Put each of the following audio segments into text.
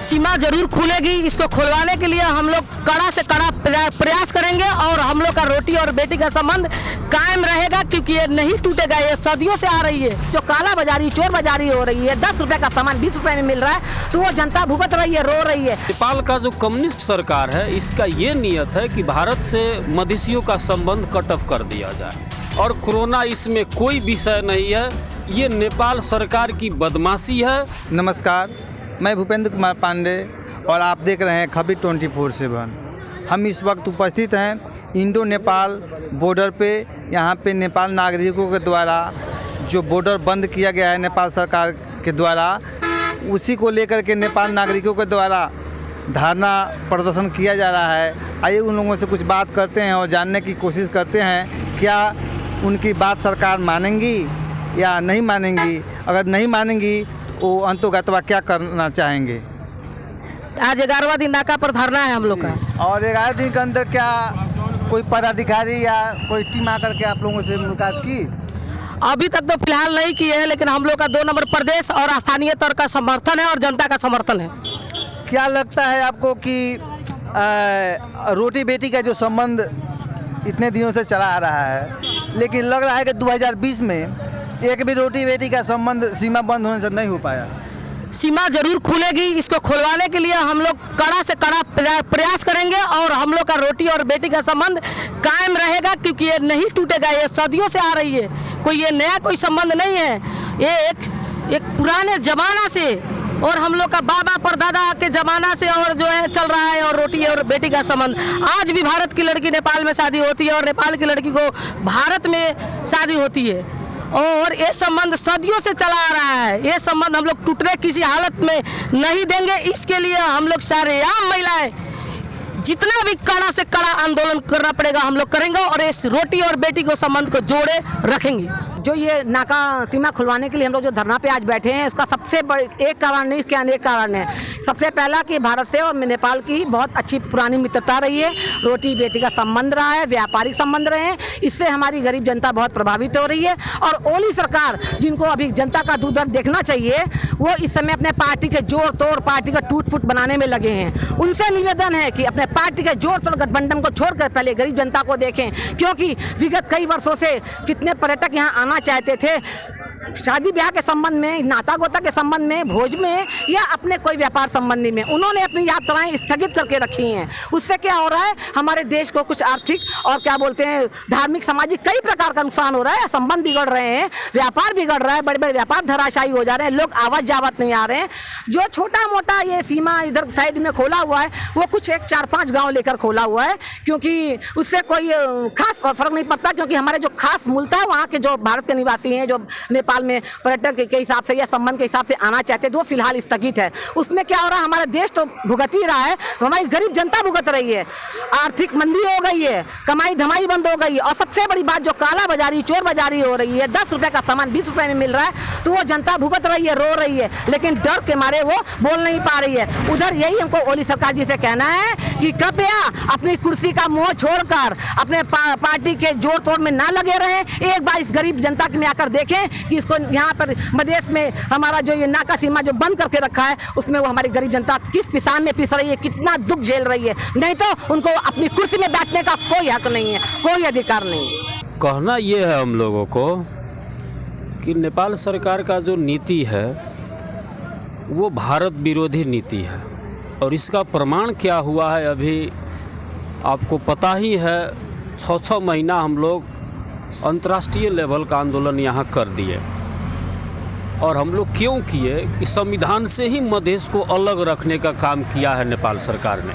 सीमा जरूर खुलेगी। इसको खुलवाने के लिए हम लोग कड़ा से कड़ा प्रयास करेंगे और हम लोग का रोटी और बेटी का संबंध कायम रहेगा, क्योंकि ये नहीं टूटेगा। ये सदियों से आ रही है। जो काला बाजारी, चोर बाजारी हो रही है, 10 रुपए का सामान 20 रुपए में मिल रहा है, तो वो जनता भुगत रही है, रो रही है। नेपाल का जो कम्युनिस्ट सरकार है, इसका ये नियत है कि भारत से मधेसियों का संबंध कट ऑफ कर दिया जाए, और कोरोना इसमें कोई विषय नहीं है। ये नेपाल सरकार की बदमाशी है। नमस्कार, मैं भूपेंद्र कुमार पांडे और आप देख रहे हैं खबरी 24/7। हम इस वक्त उपस्थित हैं इंडो नेपाल बॉर्डर पे। यहाँ पे नेपाल नागरिकों के द्वारा जो बॉर्डर बंद किया गया है नेपाल सरकार के द्वारा, उसी को लेकर के नेपाल नागरिकों के द्वारा धरना प्रदर्शन किया जा रहा है। आइए उन लोगों से कुछ बात करते हैं और जानने की कोशिश करते हैं क्या उनकी बात सरकार मानेंगी या नहीं मानेंगी। अगर नहीं मानेंगी वो अंतोगतवा क्या करना चाहेंगे। आज 11वां दिन नाका पर धरना है हम लोग का। और 11 दिन के अंदर क्या कोई पदाधिकारी या कोई टीम आकर के आप लोगों से मुलाकात की? अभी तक तो फिलहाल नहीं किए हैं, लेकिन हम लोग का 2 नंबर प्रदेश और स्थानीय तौर का समर्थन है और जनता का समर्थन है। क्या लगता है आपको कि रोटी बेटी का जो संबंध इतने दिनों से चला आ रहा है, लेकिन लग रहा है कि 2020 में एक भी रोटी बेटी का संबंध सीमा बंद होने से नहीं हो पाया? सीमा जरूर खुलेगी। इसको खुलवाने के लिए हम लोग कड़ा से कड़ा प्रयास करेंगे और हम लोग का रोटी और बेटी का संबंध कायम रहेगा, क्योंकि ये नहीं टूटेगा। ये सदियों से आ रही है, कोई ये नया कोई संबंध नहीं है। ये एक पुराने जमाना से और हम लोग का बाबा परदादा के ज़माना से और जो है चल रहा है। और रोटी और बेटी का संबंध आज भी भारत की लड़की नेपाल में शादी होती है और नेपाल की लड़की को भारत में शादी होती है, और ये संबंध सदियों से चला आ रहा है। ये संबंध हम लोग टूटने किसी हालत में नहीं देंगे। इसके लिए हम लोग सारे आम महिलाएं जितना भी कड़ा से कड़ा आंदोलन करना पड़ेगा हम लोग करेंगे और इस रोटी और बेटी को संबंध को जोड़े रखेंगे। जो ये नाका सीमा खुलवाने के लिए हम लोग जो धरना पे आज बैठे हैं, उसका सबसे बड़े एक कारण नहीं, इसके अनेक कारण है। सबसे पहला कि भारत से और नेपाल की बहुत अच्छी पुरानी मित्रता रही है, रोटी बेटी का संबंध रहा है, व्यापारिक संबंध रहे हैं। इससे हमारी गरीब जनता बहुत प्रभावित हो रही है। और ओली सरकार, जिनको अभी जनता का दूर दर्द देखना चाहिए, वो इस समय अपने पार्टी के जोड़ तोड़, पार्टी का टूट फूट बनाने में लगे हैं। उनसे निवेदन है कि अपने पार्टी के जोड़ तोड़ गठबंधन को छोड़कर पहले गरीब जनता को देखें, क्योंकि विगत कई वर्षों से कितने पर्यटक यहाँ आना चाहते थे शादी ब्याह के संबंध में, नाता गोता के संबंध में, भोज में या अपने कोई व्यापार संबंधी में, उन्होंने अपनी यात्राएं स्थगित करके रखी हैं। उससे क्या हो रहा है, हमारे देश को कुछ आर्थिक और क्या बोलते हैं धार्मिक सामाजिक कई प्रकार का नुकसान हो रहा है। संबंध बिगड़ रहे हैं, व्यापार बिगड़ रहा है, बड़े बड़े व्यापार धराशायी हो जा रहे हैं, लोग आवत जावत नहीं आ रहे हैं। जो छोटा मोटा ये सीमा इधर साइड में खोला हुआ है, वो कुछ एक 4-5 गाँव लेकर खोला हुआ है, क्योंकि उससे कोई खास फर्क नहीं पड़ता। क्योंकि हमारे जो खास मूलता है वहाँ के जो भारत के निवासी हैं, जो नेपाल में पर्यटक के हिसाब से या संबंध के हिसाब से आना चाहते हैं, तो फिलहाल स्थगित है। उसमें क्या हो रहा है, हमारा देश तो भुगत ही रहा है, हमारी गरीब जनता भुगत रही है। आर्थिक मंदी हो गई है, कमाई धमाई बंद हो गई है, और सबसे बड़ी बात जो काला बाजारी, चोर बाजारी हो रही है, 10 रुपए का सामान 20 रुपए में मिल रहा है, तो वो जनता भुगत रही है, रो रही है, लेकिन डर के मारे वो बोल नहीं पा रही है। उधर यही हमको ओली सरकार जी से कहना है कि कृपया अपनी कुर्सी का मोह छोड़कर अपने पार्टी के जोड़ तोड़ में ना लगे रहे। एक बार इस गरीब जनता में आकर देखें कि इसको यहाँ पर मधेश में हमारा जो ये नाका सीमा जो बंद करके रखा है, उसमें वो हमारी गरीब जनता किस पिसान में पिस रही है, कितना दुख झेल रही है। नहीं तो उनको अपनी कुर्सी में बैठने का कोई हक नहीं है, कोई अधिकार नहीं है। कहना ये है हम लोगों को कि नेपाल सरकार का जो नीति है वो भारत विरोधी नीति है, और इसका प्रमाण क्या हुआ है अभी आपको पता ही है। 6-6 महीना हम लोग अंतर्राष्ट्रीय लेवल का आंदोलन यहाँ कर दिए, और हम लोग क्यों किए कि संविधान से ही मधेश को अलग रखने का काम किया है नेपाल सरकार ने।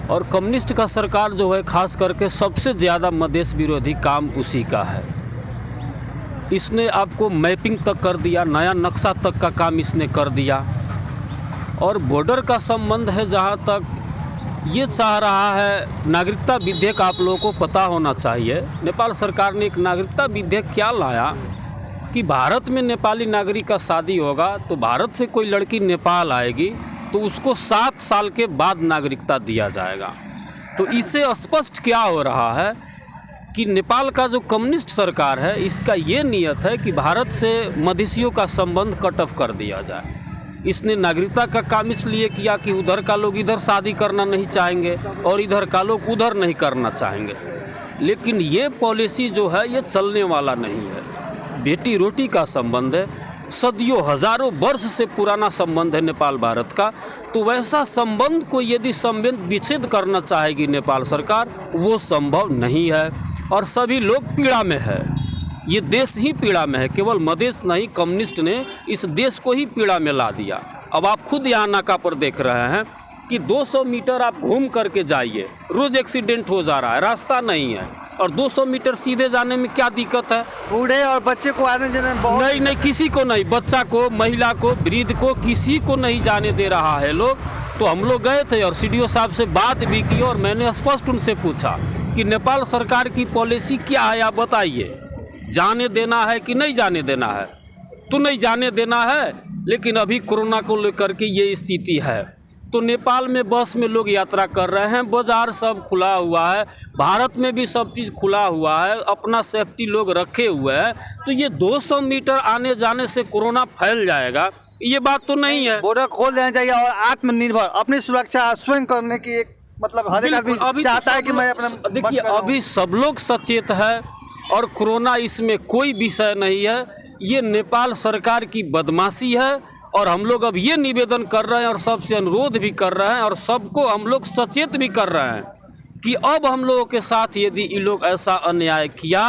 और कम्युनिस्ट का सरकार जो है खास करके सबसे ज़्यादा मधेश विरोधी काम उसी का है। इसने आपको मैपिंग तक कर दिया, नया नक्शा तक का काम इसने कर दिया। और बॉर्डर का संबंध है, जहाँ तक ये चाह रहा है नागरिकता विधेयक, आप लोगों को पता होना चाहिए नेपाल सरकार ने एक नागरिकता विधेयक क्या लाया कि भारत में नेपाली नागरिक का शादी होगा तो भारत से कोई लड़की नेपाल आएगी तो उसको 7 साल के बाद नागरिकता दिया जाएगा। तो इससे स्पष्ट क्या हो रहा है कि नेपाल का जो कम्युनिस्ट सरकार है, इसका ये नियत है कि भारत से मधेसियों का संबंध कट ऑफ कर दिया जाए। इसने नागरिकता का काम इसलिए किया कि उधर का लोग इधर शादी करना नहीं चाहेंगे और इधर का लोग उधर नहीं करना चाहेंगे। लेकिन ये पॉलिसी जो है ये चलने वाला नहीं है। बेटी रोटी का संबंध है, सदियों हजारों वर्ष से पुराना संबंध है नेपाल भारत का। तो वैसा संबंध को यदि संबंध विच्छेद करना चाहेगी नेपाल सरकार, वो संभव नहीं है और सभी लोग पीड़ा में है। ये देश ही पीड़ा में है, केवल मधेश नहीं, कम्युनिस्ट ने इस देश को ही पीड़ा में ला दिया। अब आप खुद यहाँ नाका पर देख रहे हैं कि 200 मीटर आप घूम करके जाइए, रोज एक्सीडेंट हो जा रहा है, रास्ता नहीं है। और 200 मीटर सीधे जाने में क्या दिक्कत है? बूढ़े और बच्चे को आने जाने में बहुत नहीं, किसी को नहीं, बच्चा को, महिला को, वृद्ध को, किसी को नहीं जाने दे रहा है लोग। तो हम लोग गए थे और सीडीओ साहब से बात भी की और मैंने स्पष्ट उनसे पूछा कि नेपाल सरकार की पॉलिसी क्या है, आप बताइए, जाने देना है कि नहीं जाने देना है? तो नहीं जाने देना है, लेकिन अभी कोरोना को लेकर के ये स्थिति है। तो नेपाल में बस में लोग यात्रा कर रहे हैं, बाजार सब खुला हुआ है, भारत में भी सब चीज़ खुला हुआ है, अपना सेफ्टी लोग रखे हुए हैं। तो ये 200 मीटर आने जाने से कोरोना फैल जाएगा, ये बात तो नहीं है। बॉर्डर खोल देना चाहिए और आत्मनिर्भर अपनी सुरक्षा स्वयं करने की एक मतलब हर एक आदमी चाहता है कि मैं अपना देखिए, अभी सब लोग सचेत है और कोरोना इसमें कोई विषय नहीं है। ये नेपाल सरकार की बदमाशी है और हम लोग अब ये निवेदन कर रहे हैं और सबसे अनुरोध भी कर रहे हैं और सबको हम लोग सचेत भी कर रहे हैं कि अब हम लोगों के साथ यदि ये लोग ऐसा अन्याय किया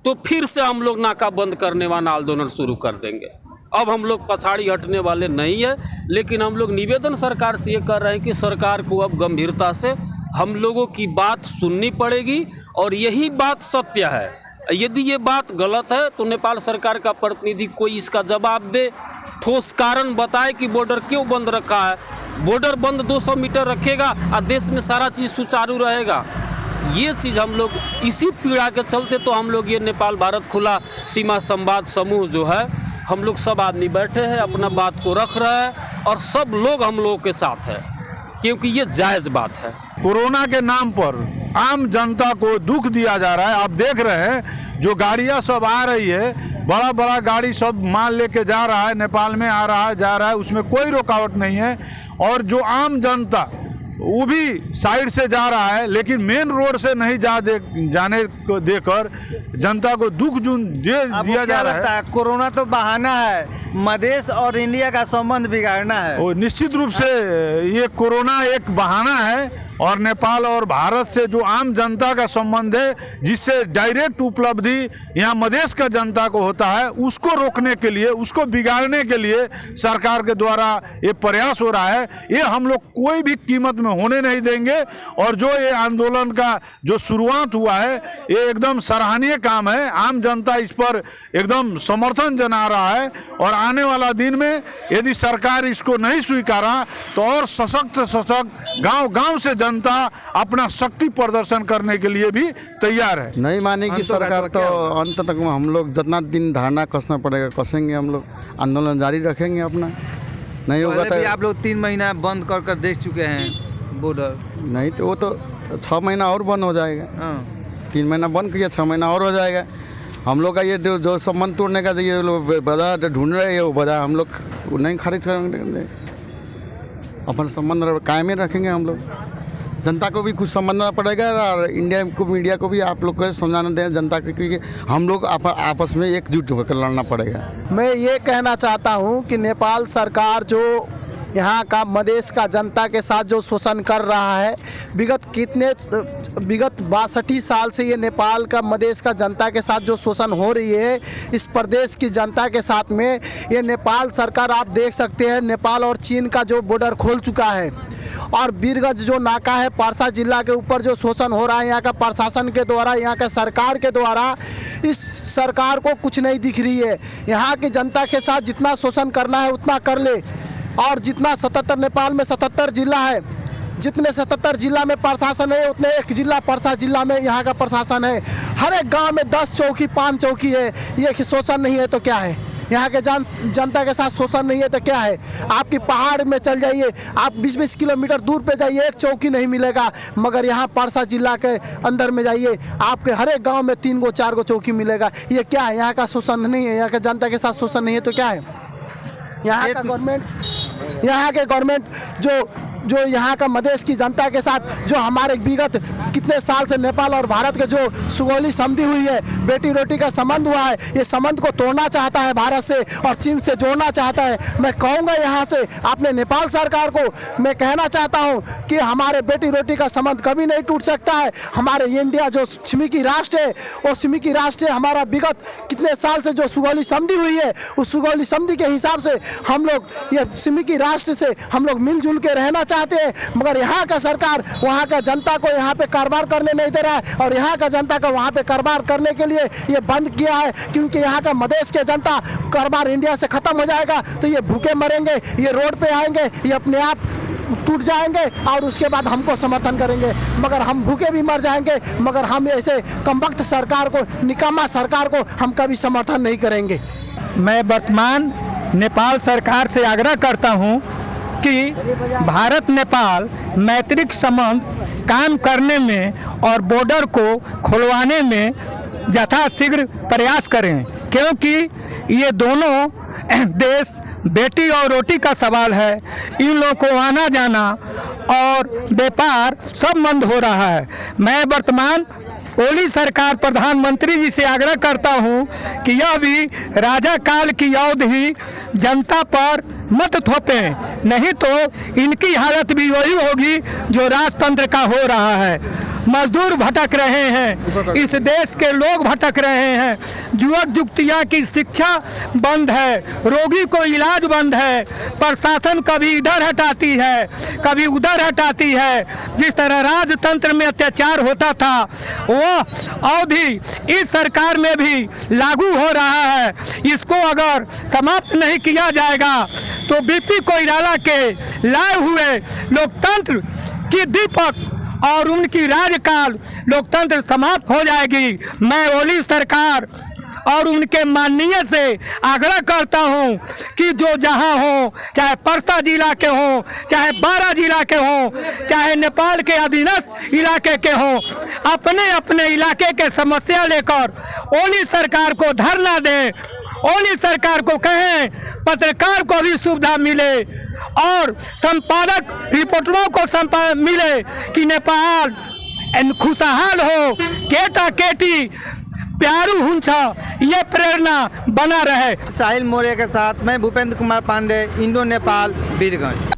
तो फिर से हम लोग नाका बंद करने वाला आंदोलन शुरू कर देंगे। अब हम लोग पछाड़ी हटने वाले नहीं है, लेकिन हम लोग निवेदन सरकार से ये कर रहे हैं कि सरकार को अब गंभीरता से हम लोगों की बात सुननी पड़ेगी और यही बात सत्य है। यदि ये बात गलत है तो नेपाल सरकार का प्रतिनिधि कोई इसका जवाब दे, ठोस कारण बताए कि बॉर्डर क्यों बंद रखा है। बॉर्डर बंद 200 मीटर रखेगा और देश में सारा चीज़ सुचारू रहेगा। ये चीज़ हम लोग इसी पीड़ा के चलते तो हम लोग ये नेपाल भारत खुला सीमा संवाद समूह जो है, हम लोग सब आदमी बैठे हैं, अपना बात को रख रहे हैं और सब लोग हम लोगों के साथ है, क्योंकि ये जायज़ बात है। कोरोना के नाम पर आम जनता को दुख दिया जा रहा है। आप देख रहे हैं जो गाड़ियां सब आ रही है, बड़ा बड़ा गाड़ी सब माल लेके जा रहा है, नेपाल में आ रहा है, जा रहा है, उसमें कोई रुकावट नहीं है। और जो आम जनता वो भी साइड से जा रहा है, लेकिन मेन रोड से नहीं जाने को देकर जनता को दुख दिया जा रहा है। कोरोना तो बहाना है, मधेश और इंडिया का संबंध बिगाड़ना है। वो निश्चित रूप से ये कोरोना एक बहाना है और नेपाल और भारत से जो आम जनता का संबंध है, जिससे डायरेक्ट उपलब्धि यहाँ मधेश का जनता को होता है, उसको रोकने के लिए, उसको बिगाड़ने के लिए सरकार के द्वारा ये प्रयास हो रहा है। ये हम लोग कोई भी कीमत में होने नहीं देंगे। और जो ये आंदोलन का जो शुरुआत हुआ है, ये एकदम सराहनीय काम है। आम जनता इस पर एकदम समर्थन जना रहा है और आने वाला दिन में यदि सरकार इसको नहीं स्वीकारा तो और सशक्त गांव से जनता अपना शक्ति प्रदर्शन करने के लिए भी तैयार है। नहीं मानेगी सरकार तो अंत तक हम लोग जितना दिन धरना कसना पड़ेगा कसेंगे, हम लोग आंदोलन जारी रखेंगे अपना। नहीं होगा तो आप लोग 3 महीना बंद कर देख चुके हैं बॉर्डर। नहीं तो वो तो 6 महीना और बंद हो जाएगा। 3 महीना बंद किया, 6 महीना और हो जाएगा। हम लोग का ये जो संबंध तोड़ने का ये लोग वजह ढूंढ रहे हैं, वो वजह हम लोग नहीं खारिज करेंगे, अपन संबंध कायम रखेंगे। हम लोग जनता को भी कुछ समझना पड़ेगा और मीडिया को भी आप लोग को समझाना दें जनता को, क्योंकि हम लोग आपस में एकजुट होकर लड़ना पड़ेगा। मैं ये कहना चाहता हूँ कि नेपाल सरकार जो यहाँ का मधेश का जनता के साथ जो शोषण कर रहा है, विगत 62 साल से ये नेपाल का मधेश का जनता के साथ जो शोषण हो रही है, इस प्रदेश की जनता के साथ में ये नेपाल सरकार, आप देख सकते हैं नेपाल और चीन का जो बॉर्डर खोल चुका है और वीरगंज जो नाका है पारसा जिला के ऊपर जो शोषण हो रहा है यहाँ का प्रशासन के द्वारा, यहाँ का सरकार के द्वारा, इस सरकार को कुछ नहीं दिख रही है। यहाँ की जनता के साथ जितना शोषण करना है उतना कर ले। और जितना 77 नेपाल में 77 जिला है, जितने 77 जिला में प्रशासन है उतने एक जिला परसा जिला में यहाँ का प्रशासन है। हर एक गांव में 10 चौकी 5 चौकी है। ये शोषण नहीं है तो क्या है? यहाँ के जनता के साथ शोषण नहीं है तो क्या है? आपकी पहाड़ में चल जाइए, आप 20-20 किलोमीटर दूर पे जाइए, एक चौकी नहीं मिलेगा। मगर यहाँ परसा जिला के अंदर में जाइए, आपके हर एक गाँव में 3-4 चौकी मिलेगा। ये क्या है? यहाँ का शोषण नहीं है, यहाँ के जनता के साथ शोषण नहीं है तो क्या है? यहाँ का गवर्नमेंट यहाँ के गवर्नमेंट जो यहाँ का मधेश की जनता के साथ जो हमारे विगत कितने साल से नेपाल और भारत के जो सुगौली संधि हुई है, बेटी रोटी का संबंध हुआ है, ये संबंध को तोड़ना चाहता है भारत से और चीन से जोड़ना चाहता है। मैं कहूँगा यहाँ से अपने नेपाल सरकार को मैं कहना चाहता हूँ कि हमारे बेटी रोटी का संबंध कभी नहीं टूट सकता है। हमारे इंडिया जो छिमेकी राष्ट्र है, वो छिमेकी राष्ट्र हमारा विगत कितने साल से जो सुगौली संधि हुई है, उस सुगौली संधि के हिसाब से हम लोग ये छिमेकी राष्ट्र से हम लोग मिलजुल के रहना चाहते हैं। मगर यहाँ का सरकार वहाँ का जनता को यहाँ पे कारोबार करने नहीं दे रहा है और यहाँ का जनता का वहाँ पे कारोबार करने के लिए ये बंद किया है, क्योंकि यहाँ का मधेश के जनता कारोबार इंडिया से ख़त्म हो जाएगा तो ये भूखे मरेंगे, ये रोड पे आएंगे, ये अपने आप टूट जाएंगे और उसके बाद हमको समर्थन करेंगे। मगर हम भूखे भी मर जाएंगे, मगर हम ऐसे कमबख्त सरकार को, निकम्मा सरकार को हम कभी समर्थन नहीं करेंगे। मैं वर्तमान नेपाल सरकार से आग्रह करता हूं कि भारत नेपाल मैत्रिक संबंध कायम करने में और बॉर्डर को खुलवाने में यथाशीघ्र प्रयास करें, क्योंकि ये दोनों देश बेटी और रोटी का सवाल है। इन लोगों को आना जाना और व्यापार सब बंद हो रहा है। मैं वर्तमान ओली सरकार प्रधानमंत्री जी से आग्रह करता हूं कि यह भी राजा काल की अवधि जनता पर मत थोपें, नहीं तो इनकी हालत भी वही होगी जो राजतंत्र का हो रहा है। मजदूर भटक रहे हैं, इस देश के लोग भटक रहे हैं, युवक युवतियाँ की शिक्षा बंद है, रोगी को इलाज बंद है, प्रशासन कभी इधर हटाती है कभी उधर हटाती है। जिस तरह राजतंत्र में अत्याचार होता था वो अवधि इस सरकार में भी लागू हो रहा है। इसको अगर समाप्त नहीं किया जाएगा तो बीपी कोइराला के लाए हुए लोकतंत्र की दीपक और उनकी राजकाल लोकतंत्र समाप्त हो जाएगी। मैं ओली सरकार और उनके माननीय से आग्रह करता हूं कि जो जहां हो, चाहे परसा जिला के हों, चाहे बारा जिला के हों, चाहे नेपाल के अधीनस्थ इलाके के हों, अपने अपने इलाके के समस्या लेकर ओली सरकार को धरना दें। ओली सरकार को कहें पत्रकार को भी सुविधा मिले और संपादक रिपोर्टरों को मिले कि नेपाल खुशहाल हो, केटा केटी प्यारू हुंछा, ये प्रेरणा बना रहे। साहिल मौर्य के साथ मैं भूपेंद्र कुमार पांडे, इंडो नेपाल, वीरगंज।